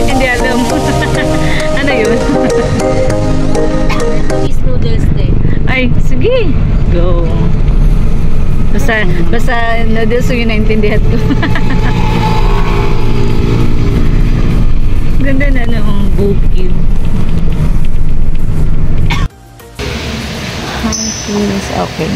Hindi alam. Ano yun? Cheese noodles din. Ay, sige. Go. Basta noodles yung naintindihan ko. Ganda na ng bukid. Please, okay.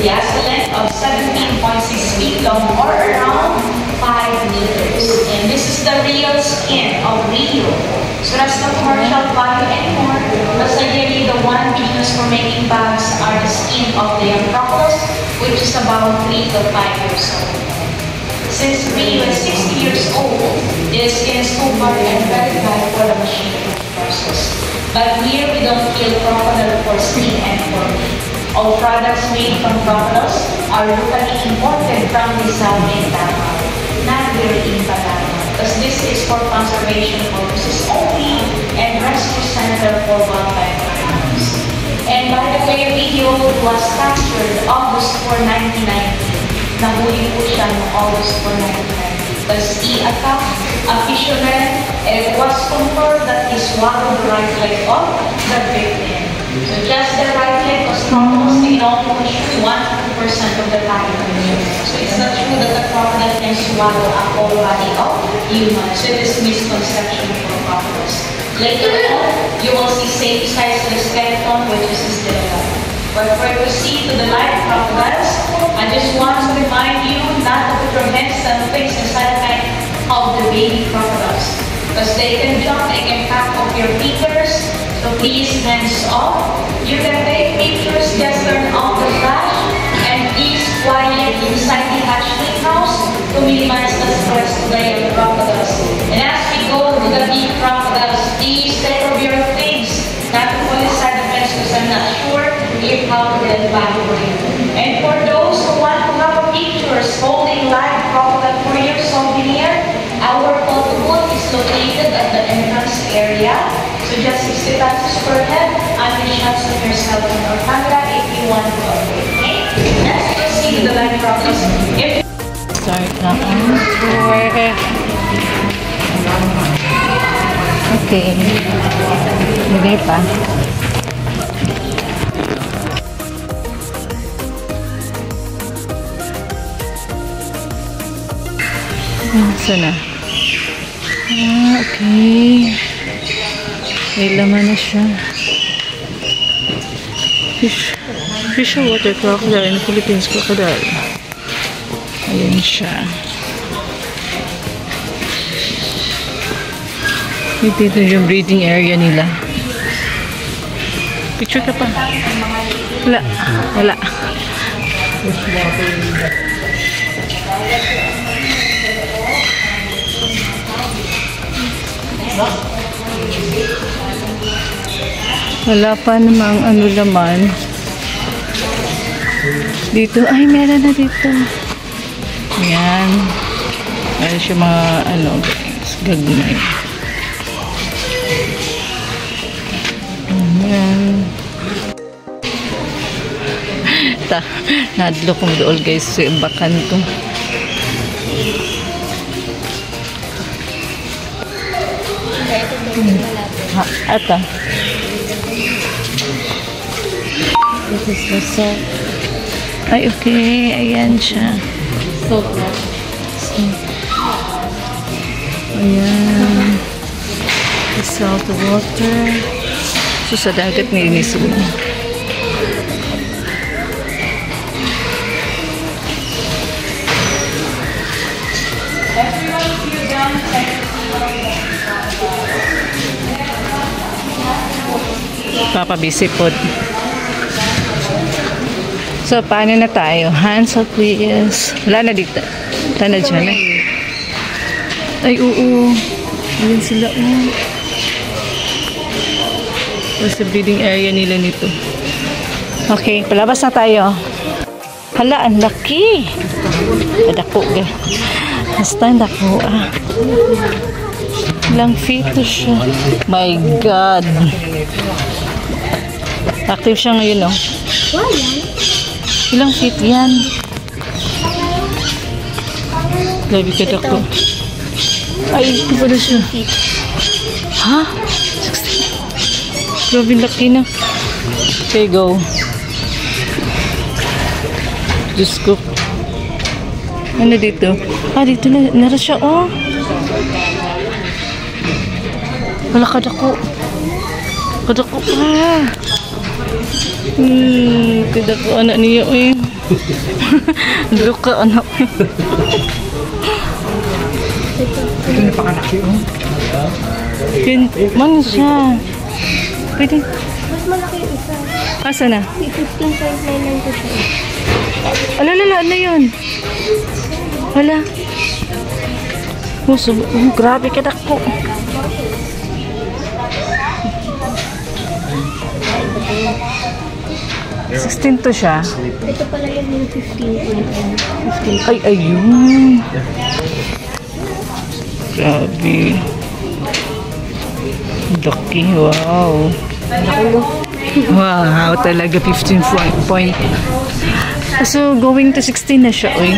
It has a length of 17.6 feet long or around 5 meters. And this is the real skin of Rio. So that's no commercial value anymore. That's ideally the one being used for making bags are the skin of the young crocodiles, which is about 3 to 5 years old. Since Rio is 60 years old, the skin is too hard and very bad for the machinery process. But here we don't kill crocodile for skin and for meat. All products made from crocodiles are locally imported from Rizal and Davao, not here in Palawan, because this is for conservation purposes only and rescue center for wildlife animals. And by the way, Rio was captured August 4, 1990. Nahuli po siya noong August 4, 1990. Because he attacked a fisherman and it was confirmed that he swallowed the right leg of the victim. So just the right leg was crocodiles can only consume 1% of the body of the human. So it's not true that the crocodile can swallow a whole body of humans. So it is misconception for crocodiles. Later on, you will see same size the skeleton, which is still alive. But for you to see to the live crocodiles, I just want to remind you not to put your hands and face inside of the baby crocodiles. Because they can jump, they can cut off your fingers. So please, hands off. You can take pictures, just turn off the flash, and please quiet inside the hatchling house to minimize the stress to the crocodiles. And as we go to the big crocodiles, please take off your things, not to put inside the fence because I'm not sure if how they'll evaporate. And for those who want to have pictures holding live crocodile for your souvenir, our photo booth is located at the entrance area. So just 60 pesos per head, and the shots of your cell phone or camera if you want to upgrade. Okay? Let's proceed to the live process. Start na ang tour. Okay. Bigay pa. Saan na? Okay. May laman na siya. Fish or water crocodile in the Philippines crocodile. Ayan siya. Dito yung breeding area nila. Picture ka pa. Wala. Wala. Wala pa namang ano laman. Dito, ay meron na dito. Ayan. Meron siya mga ano, gagmay. Ayan. Nadlo kong dool guys sa bakan to. Ata. This is the salt. Ay, okay. Ayan siya. Salt. Ayan. The salt water. So, sa dagat nilinis mo. Papabisi po. So, paano na tayo? Hands up, please. Wala na dito. Wala na dyan. Ay, oo. Ayan sila, oh. Sa breeding area nila nito. Okay, palabas na tayo. Hala, ang laki. Dako ga. Basta dako Ilang feet to siya. My God. Active siya ngayon, no? Ilang feet yan? Grabe ka dako. Ay, ito pala siya. Ha? 16. Grabe laki na. Okay, go. Diyos ko. Ano dito? Ah, dito na. Nara siya, oh. Wala kadako. Kadako pa. Kadako anak niya, eh. Dalo ka, anak. Ito napakalaki, oh. Man siya. Pwede. Mas malaki yung isa. Asa na? 15.99 ko siya. Ala, ano yun? Wala. Grabe ka dako. $16 to siya. Ito pala yung 15. Ay, ayun. Grabe. Laki, wow. Wow, talaga 15 point. So, going to 16 na siya, oy.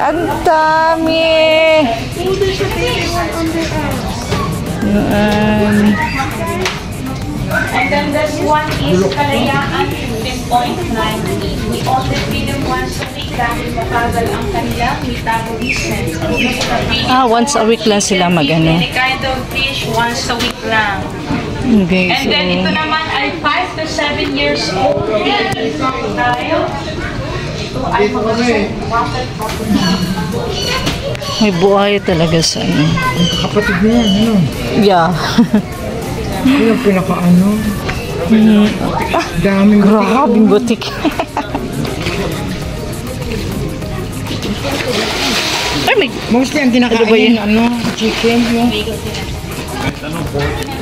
Ang dami! And then this one is Kalayaan 15.98. We only feed them once a week dahil mabagal ang kanilang metabolism. Once a week lang sila mag-ano. Any kind of fish, once a week lang. Okay, And then ito naman ay 5 to 7 years old. Tayo. Ito ay mga may buhay talaga sa ano. Kapatid niya yan, ano? Yeah. Yun ang pinaka-ano. Daming Grabing butik. Ay, may mostly ang kinakain Ano ba yun? ano, chicken, yung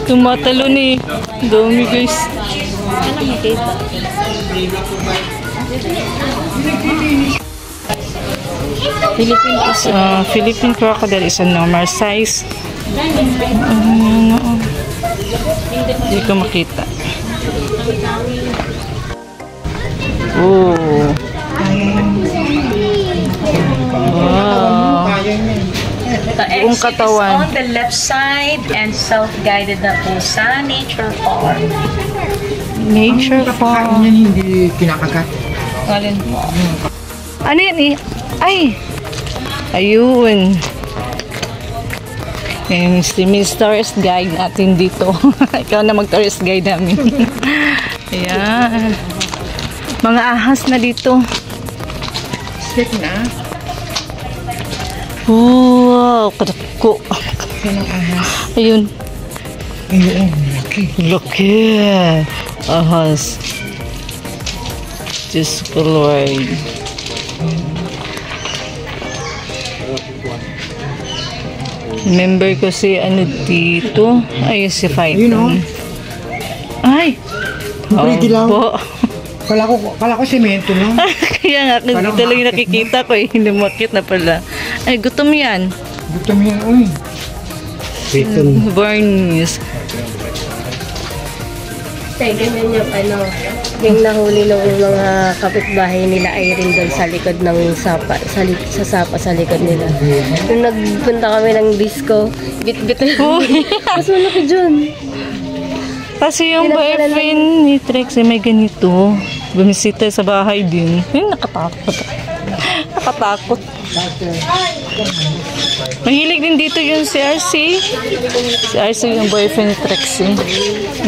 tumatalo ni dami, guys. Philippine crocodile is a normal size. Hindi ko makita. Oh. Wow. The Buong exit is katawan. on the left side and self-guided na po sa nature farm. Nature kain farm. yan hindi kinakagat. Alin po? Ano yan eh? Ay! Ayun. Yung si Miss Tourist Guide natin dito. Ikaw na mag-tourist guide namin. Ayan. Mga ahas na dito. Steak na. Wow! Kadako. Yan ang ahas. Ayun. Ayun, laki. Laki. Ahas. Diyos ko, Lord. Member ko si ano dito. Ay, si Fighton. Yun, oh. Ay! Pretty lang. Po. Kala ko semento, no? Kaya nga, kasi Parang talagang umakit nakikita ko eh. Hindi makit na pala. Ay, gutom yan. Gutom yan, uy. Barnies. Ganyan yung yung nahuli ng mga kapitbahay nila Irene doon sa likod ng sapa, sa likod nila. Nung nagpunta kami ng disco, bit-bit. Mas malaki dyan. Kasi yung boyfriend ni Trex ay may ganito. Bumisita sa bahay din. Ay, nakatakot. Nakatakot. Mahilig din dito yung si RC. Si RC yung boyfriend ni Trex.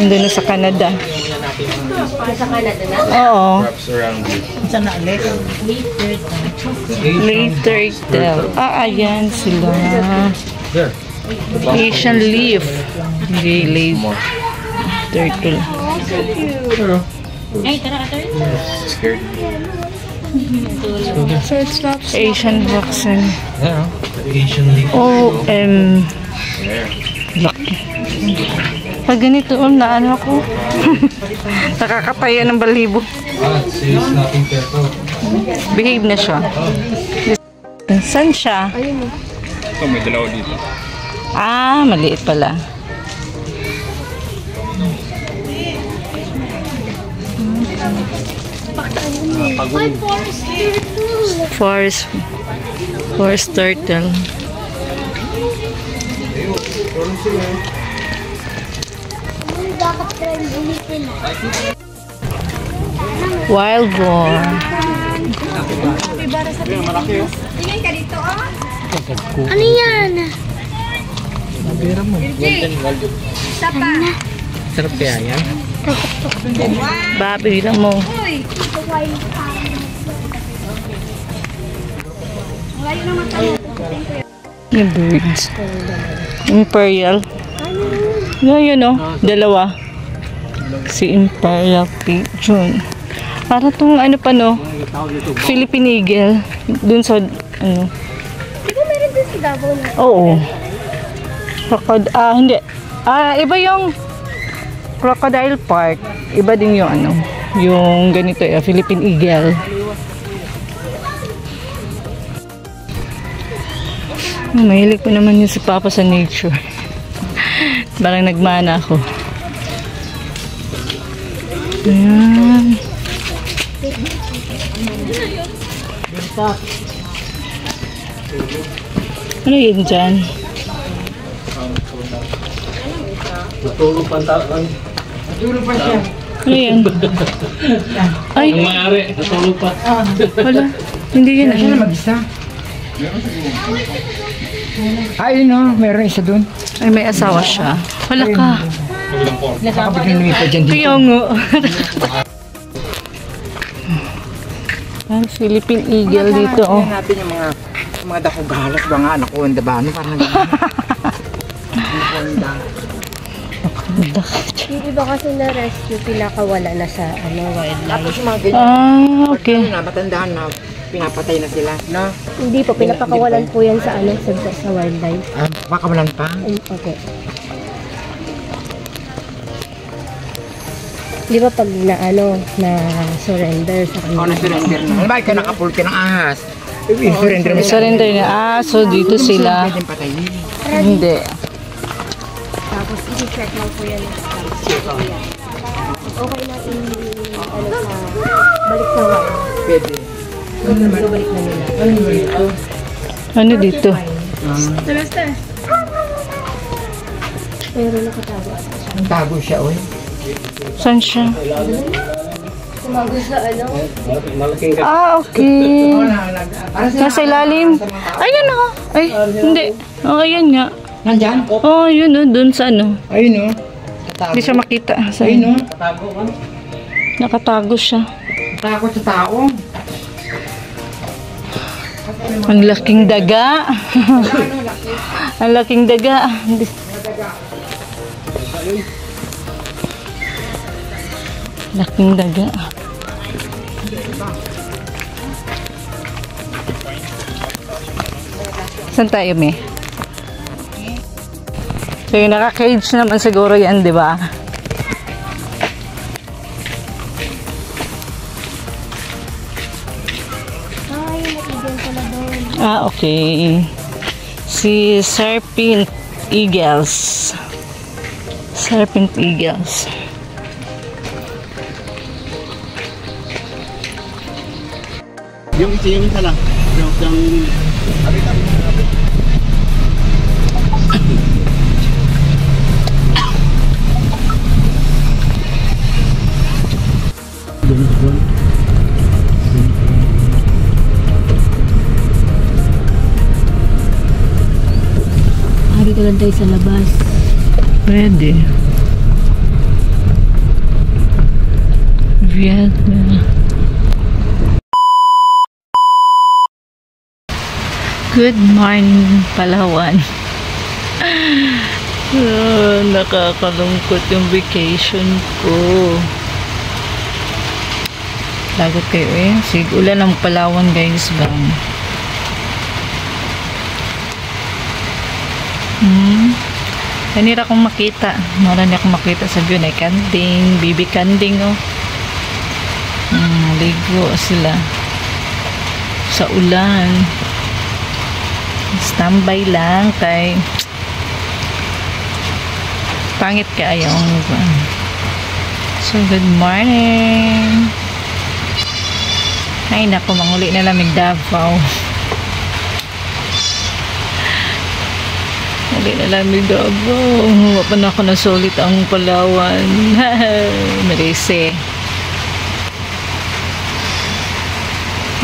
Nandun na sa Canada. Sa Canada na? Oo. Saan na ulit? Later tell. Ayan sila. Asian leaf. Hindi leaf. Turtle. Ay, tara, So it's not Asian vaccine. Yeah. Laki. Pag ganito, naano ako. Nakakataya ng balibo. Behave na siya. Saan siya? Ito, may dalawa dito. Ah, maliit pala. Forest turtle. Wild boar. Ano yan? Sarap kaya yan? Babi lang mo. Yung birds. Imperial. Yun o. Dalawa. Si Imperial Pigeon. Para tong ano pa no? Philippine Eagle. Dun sa ano. Di ba meron din sa Davao na? Oo. Hindi. Iba yung Crocodile Park. Iba din yung ano. Yung ganito Philippine Eagle. Mahilig ko naman yun si Papa sa nature. Parang nagmana ako. Ayan. Ano yun dyan? Natulog pa siya. Ano yan? Ay, Ang mayari, natulog pa. wala. Hindi yun. Sila Ano? mag-isa. Ay, no, meron isa dun. Ay, may asawa siya. Wala ka. Baka biglang lumipad dyan dito. Kaya nga. Ang Philippine Eagle dito. Oh. Tingnan natin yung mga dakugalas, mga anaconda ba? Ano parang anaconda. Yung iba kasi na-rescue, pinakawala na sa wildlife. Tapos yung mga ganyan. Ah, okay. Na, matandaan na, pinapatay na sila, no? Hindi po, pinapakawalan po yan sa sa wildlife. Pakawalan pa. Okay. Di ba pag na-surrender sa kanila? Na-surrender na. Bakit ka nakapulti ng ahas? Surrender mo sa Surrender na. Ah, so dito sila. pwedeng patayin. Hindi. Tapos i-check lang po yan. Okay na balik sa wild. Pwede. Balik na nila. Ano dito? Pero nakatago. Ang tago siya, oy. Saan siya? Tumago sa Ah, okay. Nasa ilalim. Ayun ako. Ay, hindi. Oh, ayun nga. Nandyan? Oh, yun oh, dun sa ano. Ayun, no? Tatago. Hindi siya makita. Sa Ayun, no? Nakatago siya. Takot sa tao. Ang laking daga. Ang laking daga. Laking daga. Saan tayo, me? So, yung naka-cage naman siguro yan, di ba? Ah, okay. Si Serpent Eagles. Serpent Eagles. Yung isa lang. Yung Dito lang tayo sa labas. Pwede. Vietnam. Good morning, Palawan. Nakakalungkot yung vacation ko. Lagot kayo eh. Ulan ng Palawan, guys, bang. Kanira akong makita. Marami akong makita sa view na kanding, baby kanding oh. Ligo sila sa ulan. Standby lang kay pangit kaayong. So good morning. Ay nako, manguli na lamig Davao. Muli na lamig Davao. Wapa na ako nasulit ang Palawan. Marese.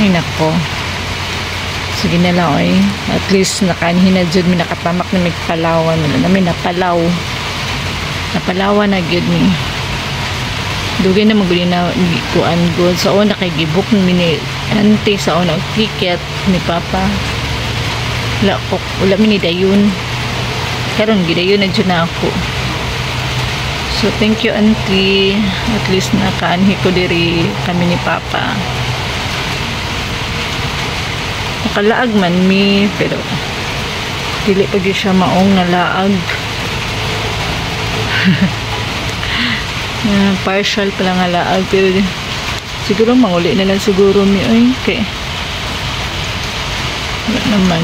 Ay nako. Sige na lang oy. At least nakaanhin na dyan. May nakatamak na may Palawan. Wala na may napalaw. Napalawan na dyan ni. Dugay na maguli na kuan good. Sa una kay gibuk ni ante sa una ticket ni Papa. Wala mini dayon. Karon gidayon na dyan ako. So thank you auntie. At least nakaanhi ko diri kami ni Papa. Nakalaag man mi, pero dili pa gyud siya maong nalaag. Partial pa lang nalaag, pero siguro manguli na lang siguro mi oy kay wala naman.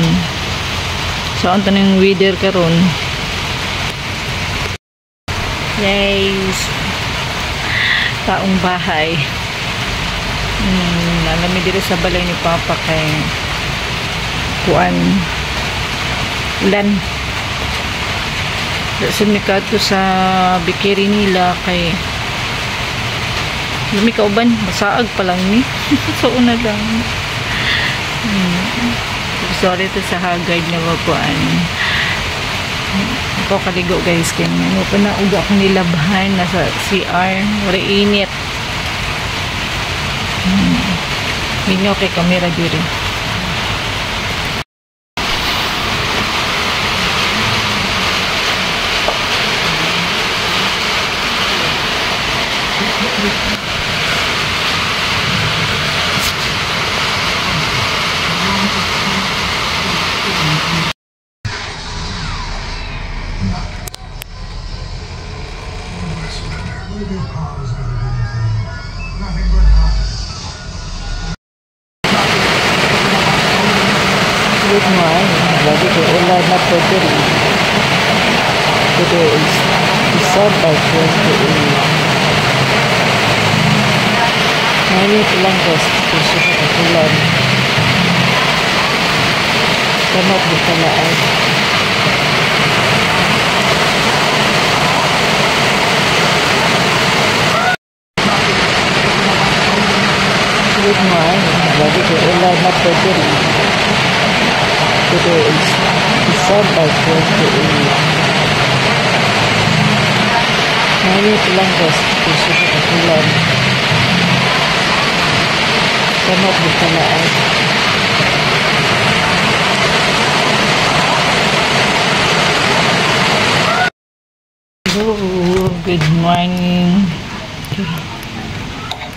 So ang tanong weather karon. Yes. Taong bahay. Nalami diri sa balay ni Papa kay kuan ulan. Sumikad ko sa bikiri nila kay lumi kauban, masaag pa lang ni. So una lang. Sorry to sa haggard na wakuan. Ako kaligo guys kay ano pa na uga akong nilabhan nasa CR. Wala init. Minyo kay kamera diri. Good morning. Lagi ko ulan na po diri. Today is December 28. Ngayon lang guys, kasi sa ulan. Kamot di palaan. Good morning. Lagi ko ulan na po diri. Today is December 28. Ngayon lang guys, kasi sa ulan. Kamot di palaan. Hello, good morning.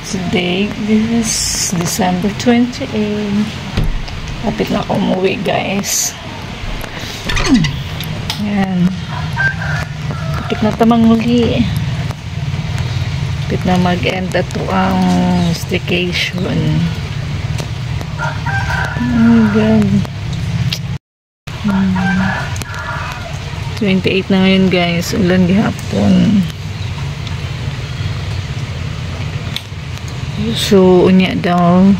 Today is December 28. Kapit na ako umuwi guys. Yan. Kapit na tamang uli. Kapit na mag-end ato ang staycation. Oh my God. 28 na ngayon guys. Ulan gihapon. So, unya daw.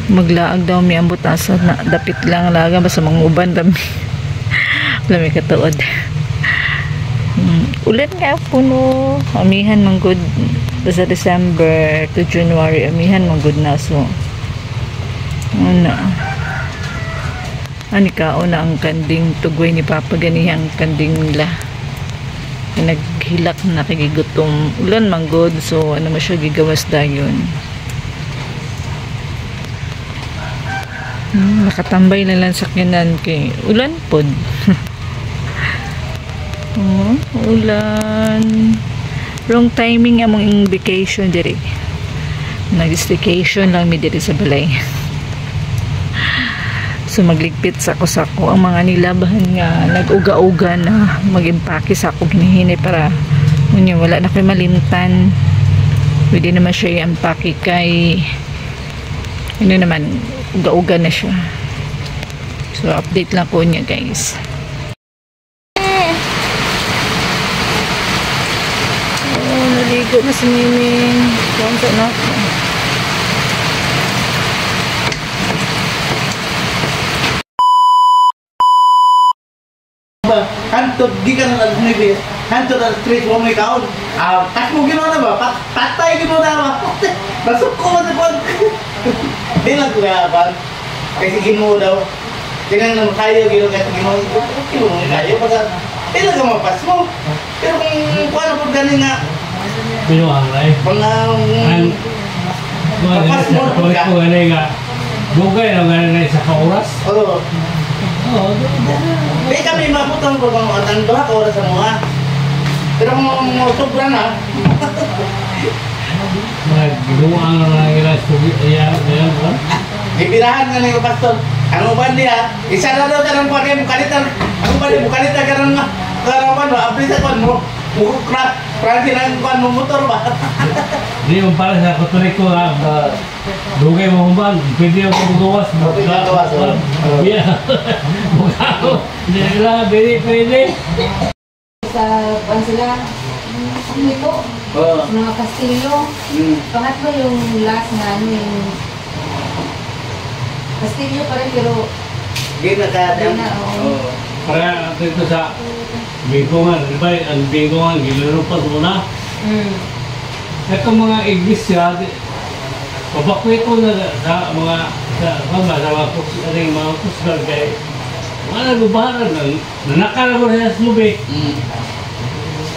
Maglaag daw may ambot asa na dapit lang laga basta manguban dami. Wala may katuod. Ulan nga puno. Amihan man good sa December to January. Amihan man good na so. Ano? Ani kao na ang kanding tugoy ni Papa ganihang kanding nila. Naghilak na kagigutom. Ulan man good so ano mo siya gigawas dayon. Nakatambay na lang sa sakyanan kay ulan pod. Ulan. Wrong timing among vacation diri. Nag-staycation lang mi diri sa balay. So magligpit sa ako ang mga nilabahan nga nag-uga-uga na mag-impake sa ako ginihinay para ngunyo wala na kayo malimtan. Pwede naman siya i-impake kay ano naman, uga-uga na siya. So update lang ko niya guys. Oh, naligo na si Miming. Konsa na ako. Hantod, di ka na nag-nibis. Hantod ang street mo may kaon. Tak mo ginawa na ba? Patay ginawa na ba? Nasuko mo sa kwan. Di lang ko kaya ba? Kasi ginawa daw. Tingnan naman tayo, ginawa kasi ginawa. Ginawa tayo. Di lang ka mapas mo. Pero kung paano po ganin nga. Binuang na eh. Mga... Mapas mo. Kulit ko ganun nga. Bugay na ganun na isa ka-oras. Oo. Oo. Di kami maputang ko kung ang 2 oras sa mga. Pero kung sobra na. Binuang na lang yung sugi. Ayan ba? Bibirahan nga ng pastor. Ano ba niya? Isa na daw ka ng pagay, mukalitan. Ano ba niya? Mukalitan ka ng karawan mo. Apli sa kwan mo. Mukukrak. Prangkin ang kwan mo motor ba? Di yung para sa katulik ko nga. Dugay mo humbang. Pwede yung paggawas. Pwede yung gawas. Yeah. Mukha ko. Hindi lang. Pwede. Sa sila ito, mga Kastilyo. Pangatlo yung last na ano yung Kastilyo pa rin pero Hindi na kaya Hindi na, oo. Para dito sa bingkongan. Di ba? Ang bingkongan. Gilarupas muna. Itong mga iglesia, pabakwit ko na sa mga kusgal kay mga nagubaharan nanakala ko sa subi.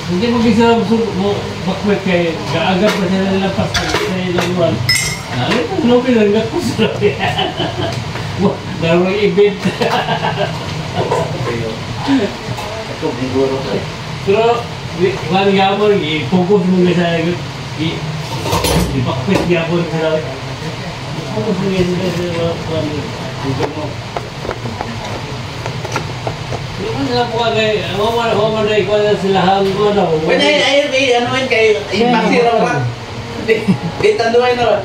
Hindi mag-isa bakwit kay kaagad pa sila nilapas sa ilang buwan. Ito subi lang nga kusgal. Darong event. Pero wala gabon, i-focus mo nga sa i-bakwit gabon sa lawit. Focus mo nga sa focus mo. Hindi mo sila po kagay, huwag na ikaw na sila hanggo na. Pwede ay ano yun kay i-maxi raw ba? Di tanduay na ba?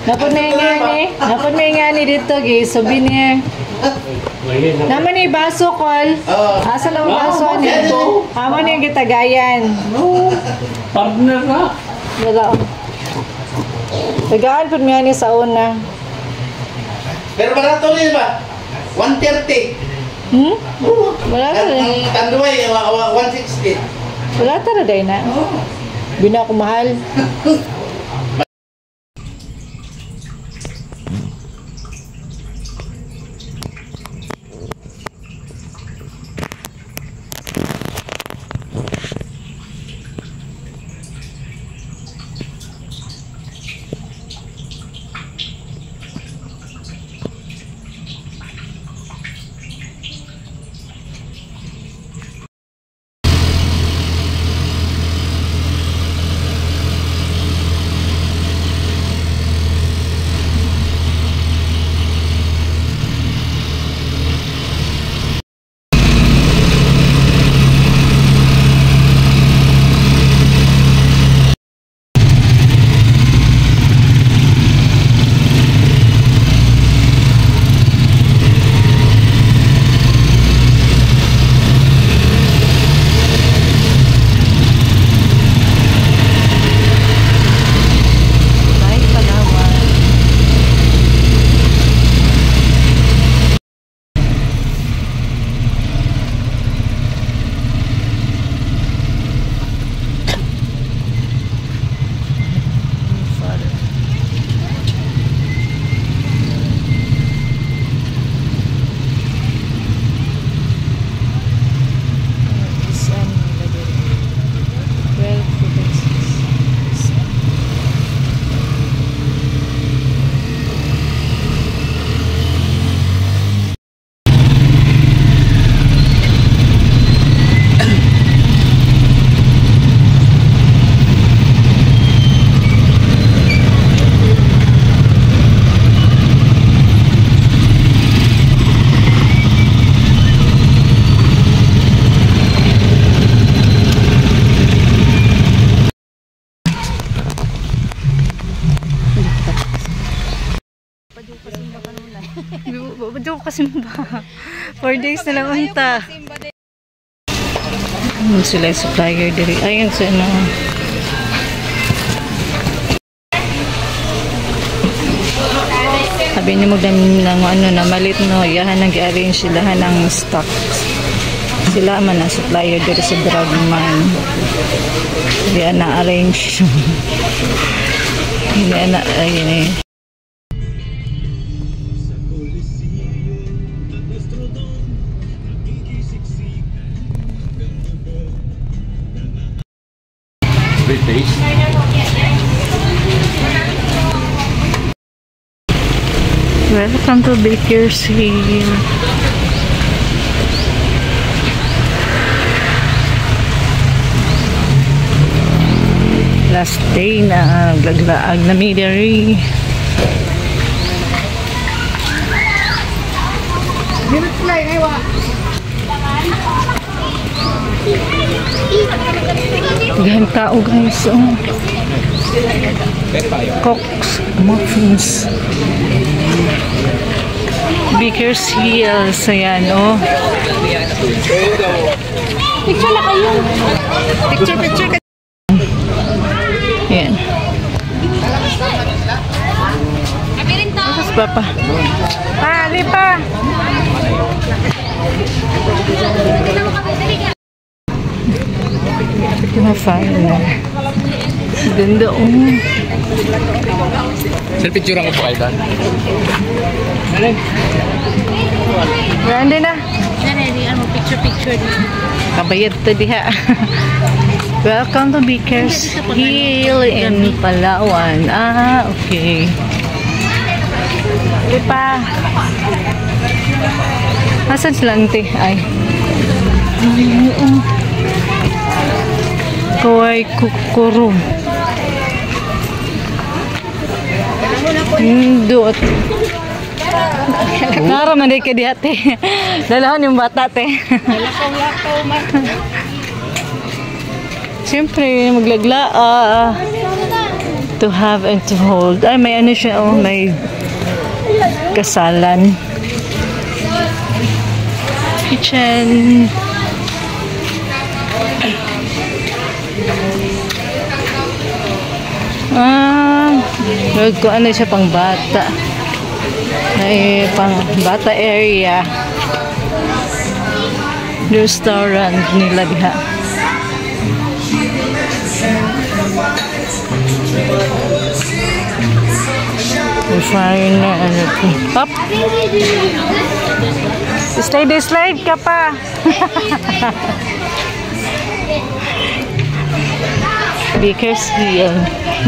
Napon may nga ni dito guys, souvenir. Naman ni baso kol. Asa lang baso ni? Amo ni gitagayan. Partner na. Wala. Tagaan pud mi ani sa una. Pero barato rin ba? 130. Wala ta rin. Ang tanduay 160. Wala ta rin na. Bina ko mahal. Ba't ko kasimba? 4 days na lang unta. Sila yung supplier diri. Ayun sa ano. Sabi niyo magdami ng ano na malit no. Yahan nag-arrange sila ng stocks. Sila man ang supplier diri sa Dragman. Hindi na-arrange. Hindi na, ayun eh. British. Welcome to Baker's Hill. Last day na glaglaag na midari. Gahan tao guys. Oh. Cokes, muffins. Baker's Hill. So yan, oh. Picture na kayo. Picture. Yan. Tapos papa. Ali pa. Mafine na. Ganda Selfie-picture ako po kayo doon. Grande na. Picture. Kabayad to diha. Welcome to Baker's Hill in Palawan. Ah, okay. Lipa. Asan sila ante? Ay. Kawai kukuro. Doot. Naraman din ka di ate. Dalahan yung bata te. Lakaw man. Siyempre, maglagla. To have and to hold. Ay, may ano siya. Oh, may kasalan. Kitchen. Kung ano siya pang bata. Ay, pang bata area. Restaurant nila diha. Refiner, ano po. Up! Slide ka pa! Baker's Hill.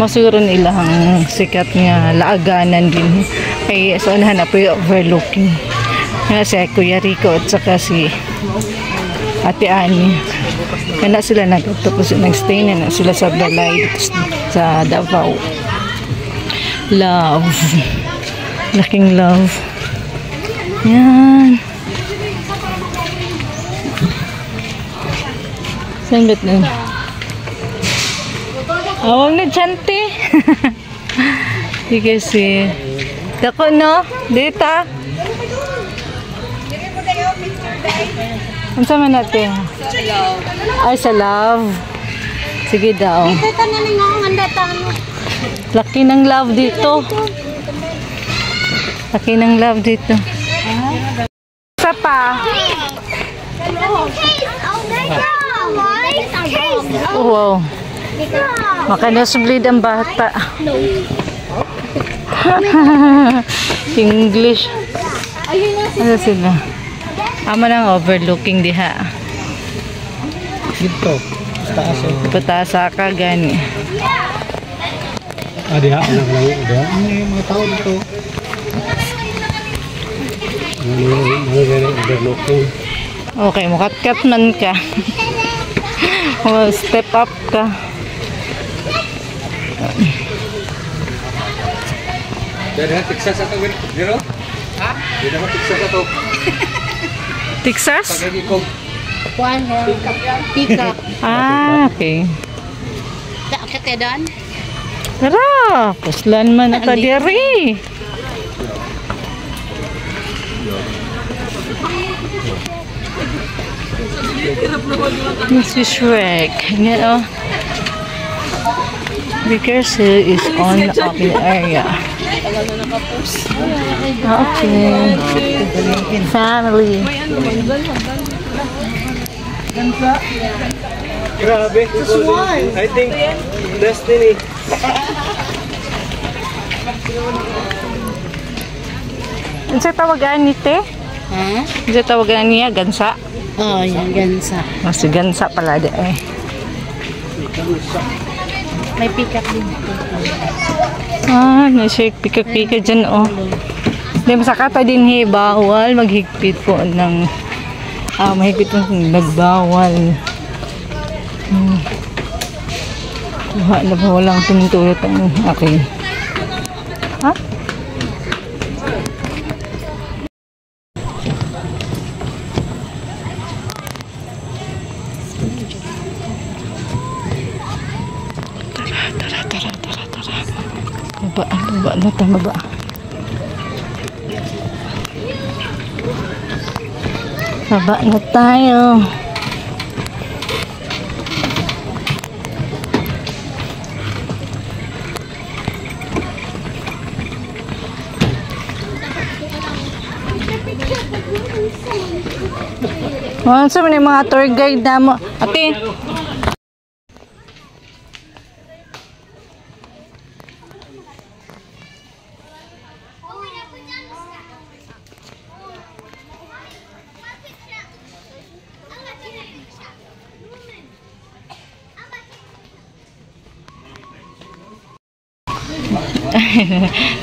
Masuro nilang sikat nga laaganan din. Kaya sa unahan na po yung overlooking. Nga si Kuya Rico at saka si Ate Ani. Kaya sila tapos nag-stay na sila sa Balay sa Davao. Love. Laking love. Yan. Saan ba't nun? Awang na chante. Di kasi. Dako no? Dita. Ano sa man natin? Sa love. Ay, sa love. Sige daw. Dito na nga ang andatan. Laki ng love dito. Laki ng love dito. Isa pa. Oh, wow. Makanosblid ang bata. English. Ano sila? Ama nang overlooking diha. Dito. Pataasa ka gani. Diha. Mga tao dito. Okay, mukat-kat man ka. Step up ka. Dari Texas atau Biro? Ha? Dari Texas atau? Texas? Kuan, pika. Ah, okay. Dapat ya dan. Tara, puslan man na diri. This is Shrek. Yan o. Because he is on the open area. Okay. Family. Grabe. I think destiny. Ano sa tawagan ni te? Ha? Ano sa tawagan niya? Gansa? Oh, yan, gansa. Mas gansa pala de eh. May pick-up din. Ah, nasa pika-pika dyan oh. Hindi, masakata din bawal maghigpit po ng mahigpit po nagbawal. Kuha na ba walang pinutulot ang akin. Ha? Baba na tayo, baba. Baba na tayo. Sa mga mga tour guide na mo. Ate.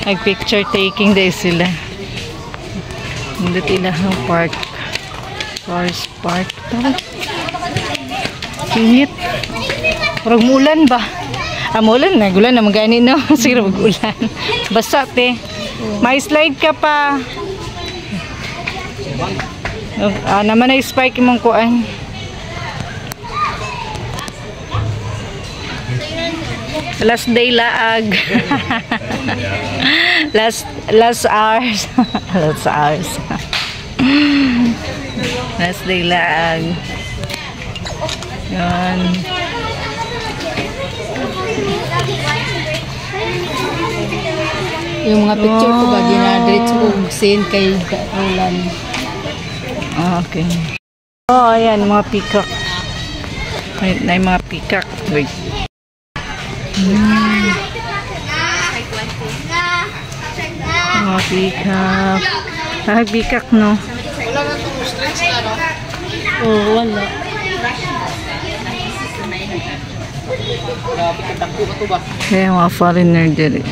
Nag-picture taking day sila. Nandito ilahang park. Forest Park. Init. Parang mulan ba? Mulan na. Gulan na magani no. Sige mag-ulan. Basta te. May slide ka pa. Naman na spike mong kuan. Last day laag. last hours. Last hours. Last day laag. Yan. Yung mga picture ko ba ginadiretso ko send kay Roland. Okay. Oh, ayan mga peacock. May mga peacock. Wait. Mga peacock. Peacock no. Oh, wala. Kaya mga foreigner dyan.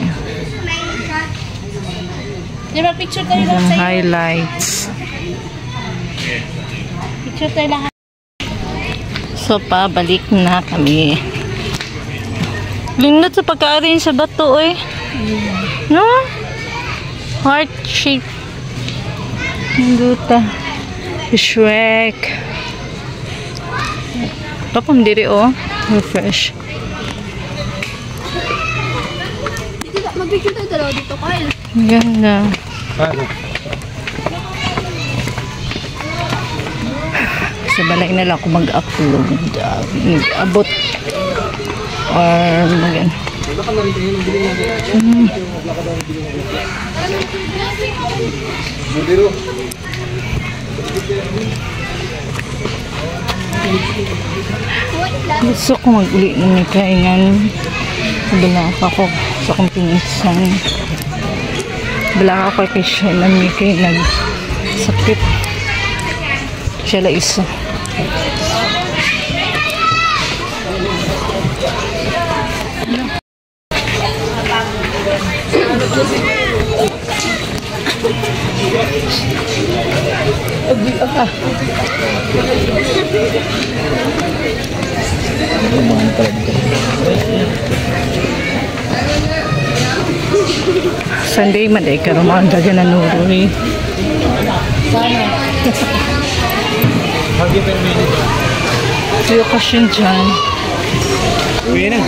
Di ba picture tayo lang Ang sa'yo? highlights. Picture tayo lang. So, pabalik na kami. Lindot sa pagka-arrange sa bato eh. No? Heart shape. Linduta. Shrek. Tapos diri oh. Refresh. Mag-picture tayo dalawa dito, Kyle. Ganda. Sa balay na lang ako mag-upload. Mag-abot. Or mag-ano. Gusto ko mag-uli ng may kaingan. Balaka ko sa kong pinsan. Balaka ko kay siya na may kay nagsakit. Siya la isa. Sunday man ay karumaan daga na nuroy. Sana. Yung okasyon dyan. Uwi na.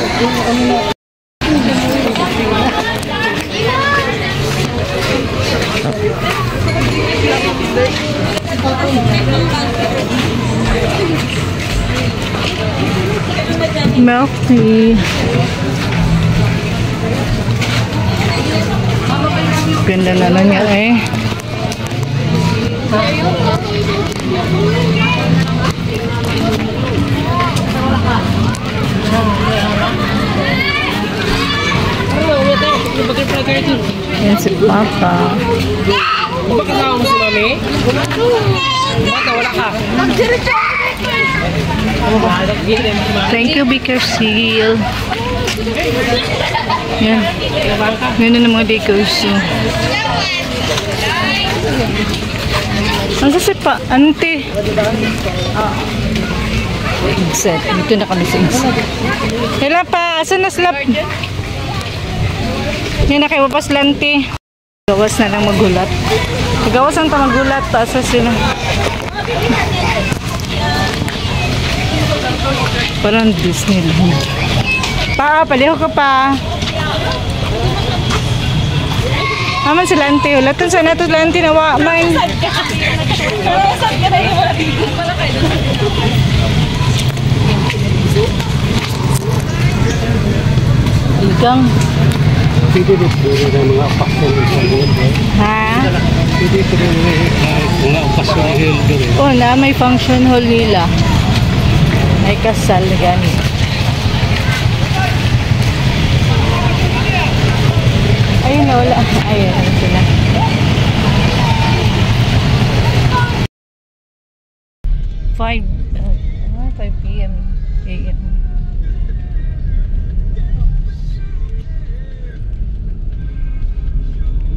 selfie. Ganda na lang niya eh. Yan si Papa. Thank you, Baker Seal. Yan. Yan na ng mga decoration. Ang sasipa, ante. Exit. Dito na kami sa exit. Kailan pa? Asan na slap? Yan na kayo papas lanti. Gawas na lang magulat. Gawas ang magulat. Paasa sila. Parang Disneyland. Paliho ka pa. Aman sila lanti. Ulatan sa nato lanti na waman. Igang. Pwede rin na mga pasyon Ha? Pwede rin mga pasyon Oh, na may function hall nila. May kasal gani. Ayun na wala. Ayun sila. 5 p.m. a.m.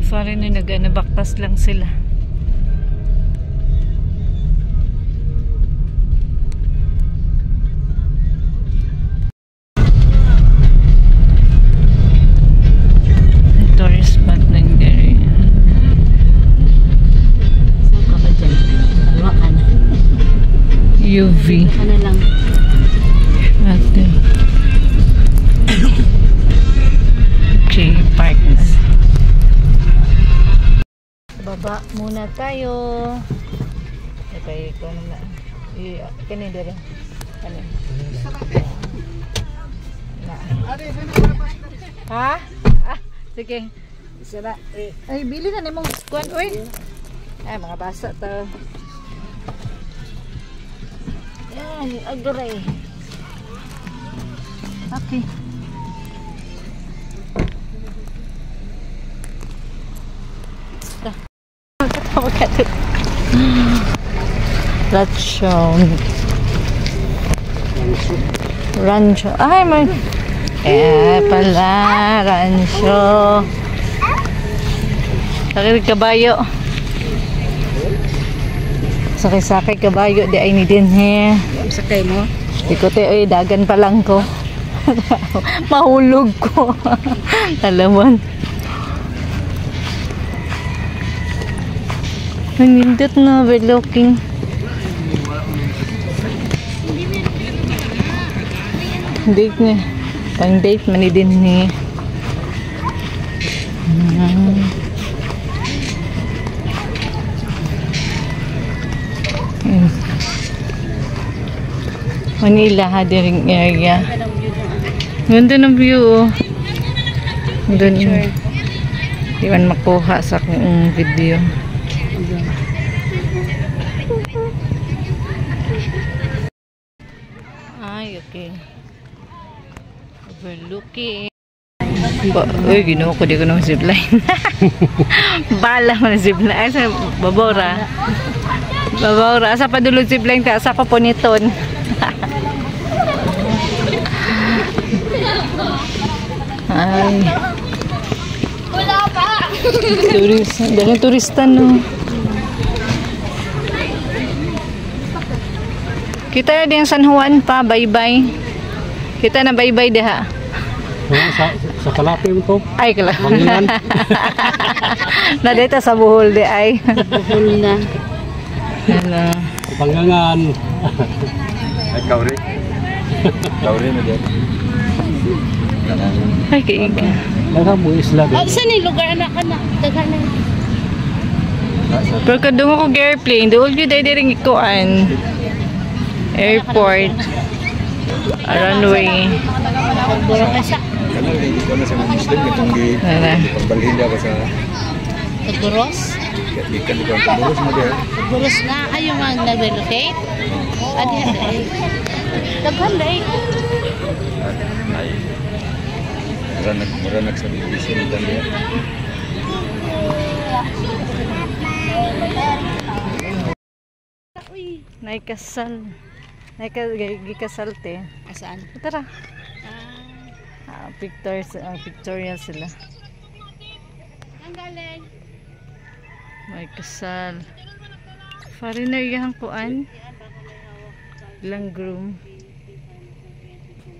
Parang nabaktas lang sila. Tourist spot ng area. Saan ka ba dyan? Alwa ka na. UV. Ka na lang. Natin. Okay, park na. Baba muna tayo. Okay, ikaw na. Kanin din. Kanin. Ha? Ah, sige. Isa na. Ay, bili na nimong squad. Uy. Ay, mga basa to. Yan, agray. Okay. Rancho. Ay, may pala rancho. Sakit kabayo. Sakay kabayo di ay ni din he. Sakay mo? Ikote ay dagan pa lang ko. Mahulog ko. Talaman. Nindot na overlooking. Date niya. Pang date man din ni. Manila ha diring area. Ganda ng view. Doon. Di man makuha sa akong video. Ay, okay. Overlooking. Uy, ginawa ko. Di ko naman zipline. Bala mo na zipline. Ay, sa babora. Babora. Asa pa dulog zipline ka? Asa pa puniton. Ay. Wala pa! Turista. Dahil turista, no? Kita na din San Juan pa, bye-bye. Kita na bye-bye diha. Sa kalapim ko. Ay, kala. Bangilan. Na dito sa Bohol di ay. Buhol na. Ano. Panggangan. Ay, kauri. Kauri na din. Ay, kaiga. Daghang mo isla Oh, din. saan yung lugar anak ka na? Daghan na. Pero kadung ako airplane, doon yun dahil rin ikuan. Airport. runway. Burong ka siya. Kanal hindi ko na sa mga Muslim itong Tara. pagbalhin daw sa Tagburos. ikan ko ang pagburos mo diha. Tagburos na. Ayaw mga nag-relocate. Adi, adi. Daghan na eh. Muranak sa BBC ni dan diha. Naikasal. Gikasal te. Asaan? Tara. Pictorial sila. Ang galing. May kasal. Foreigner yung kuan. Ilang groom.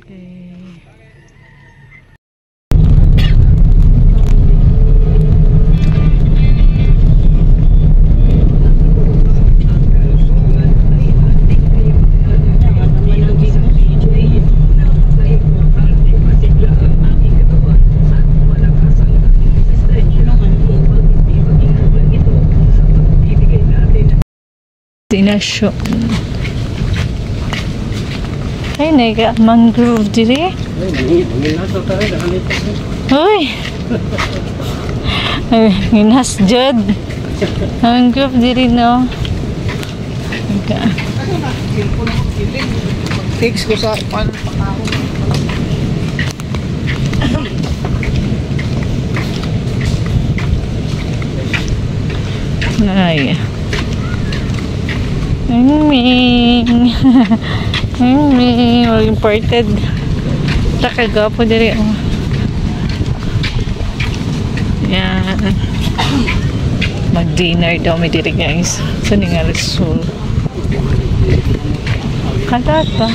Okay. Destination. Ay, naga mangrove diri. Hoy. Ay, ginas jud. Mangrove diri no. Fix ko sa pan. Ay. Ming. Ming, all imported. Takagapo diri. Oh. Yan. Mag-dinner daw mi diri guys. Sa nga Rizal. Kanta ta.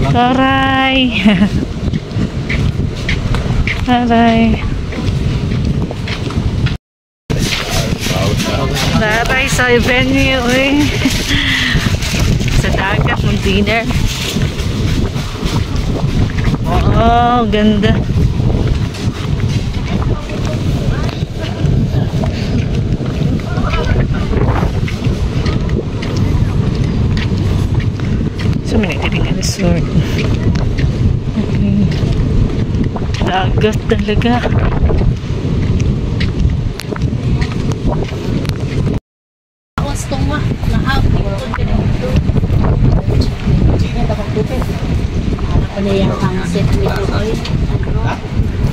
Taray. Taray. Taray sa venue eh. Sa dagat ng dinner. Oh, ganda. So, minitiring ang resort. Okay. Dagat talaga. Ano yung pang-set nito oy?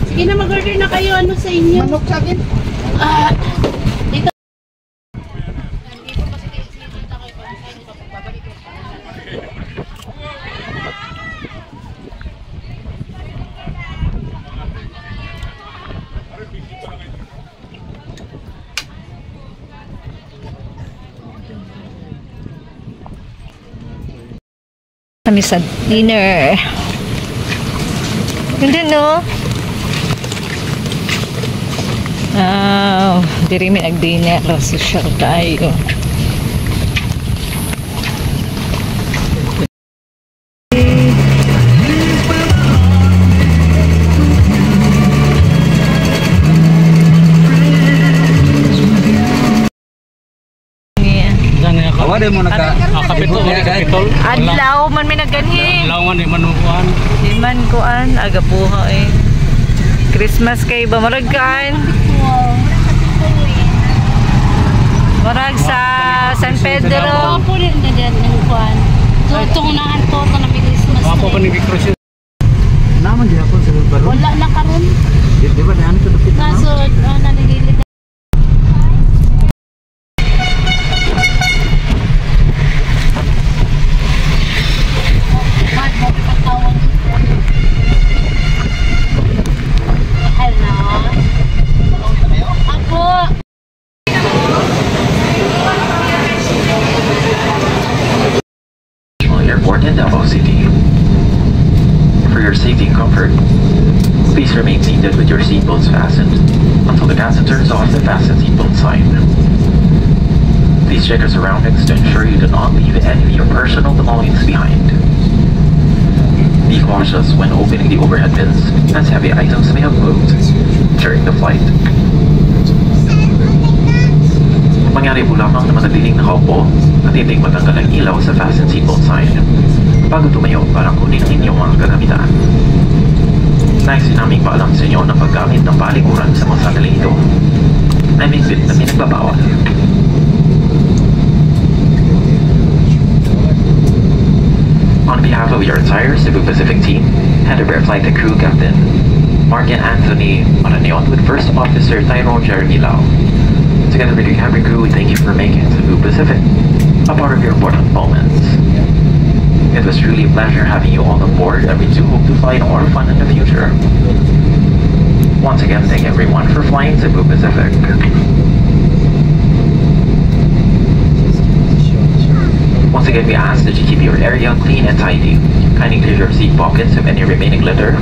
Sige na, mag-order na kayo. Ano sa inyo? Manok sa akin. Dito. Kami sa dinner. Ganda no? Wow, diri mi nag-dinner. Social tayo. Awa din mo naka Kapitol. Adlaw man may nagganhi. Lawan di manukuan. Di man kuan, aga buhay. Christmas kay ba maragkaan? Marag sa San Pedro. Ako rin na dyan ng kuhan. Tutong na to na may Christmas Ako pa ni tree. Vicross. Naman di ako sa baro. Wala na karon. Di ba daan ko dapit na? Kaso, naligilid. Airport in Davao City. For your safety and comfort, please remain seated with your seatbelts fastened until the captain turns off the fasten seatbelt sign. Please check your surroundings to ensure you do not leave any of your personal belongings behind. Be cautious when opening the overhead bins, as heavy items may have moved during the flight. When Mangyari po lamang na manatiling nakaupo at hindi matanggal ang ilaw sa fasten seatbelt sign bago tumayo para kunin ang inyong mga kagamitan. Nais naming paalam sa inyo na paggamit ng palikuran sa mga sandaling ito ay minbit na pinagbabawal. On behalf of your entire Cebu Pacific team and the Bear Flight Crew Captain Mark and Anthony Maranion with First Officer Tyrone Jeremy Lau, together with your cabin crew, we thank you for making Cebu Pacific a part of your important moments. It was truly a pleasure having you all on board, and we do hope to fly more fun in the future. Once again, thank everyone for flying Cebu Pacific. Once again, we ask that you keep your area clean and tidy. Kindly clear your seat pockets of any remaining litter,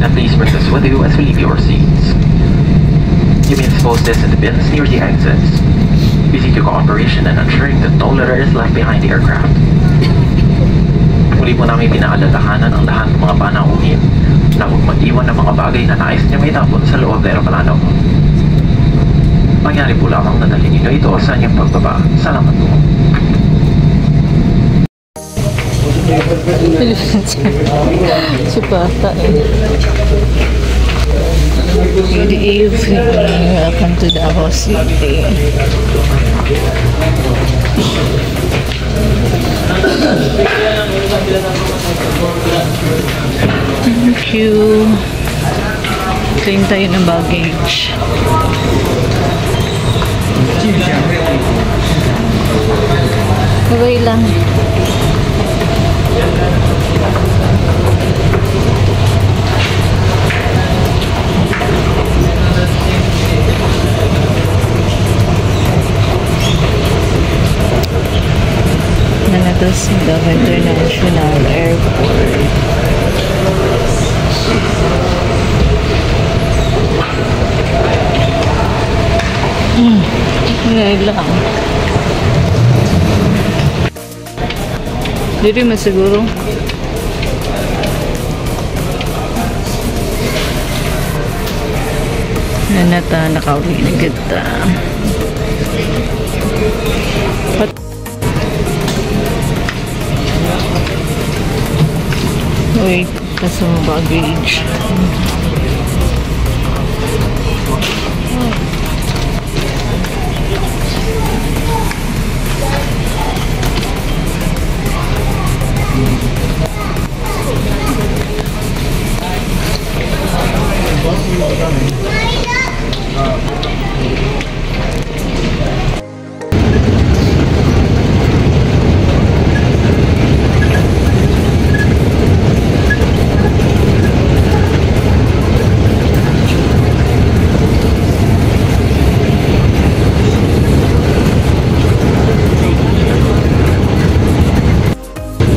and please bring this with you as we leave your seats. You may dispose this in the bins near the exits. We seek your cooperation in ensuring that no litter is left behind the aircraft. Muli po namin pinaalalahanan ang lahat ng mga panauhin na huwag mag-iwan ng mga bagay na nais niya may tapon sa loob ng aeroplano. Mangyari po lamang na dalhin ninyo ito sa inyong pagbaba. Salamat po. Si Bata Good evening. Welcome to Davao City. Thank you. Claim tayo ng baggage. Okay lang. Nanatos Davao International Airport. Ngayon lang. Dito man siguro. Nanata nakauwi na kita. Wait, kasi mo baggage.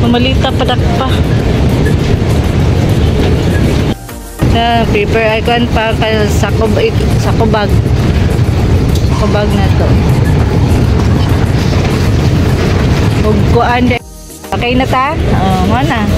Malita padak pa. Paper icon pa sa bag. Sa bag na to. Ug kuan. Okay na ta? Oh, mana?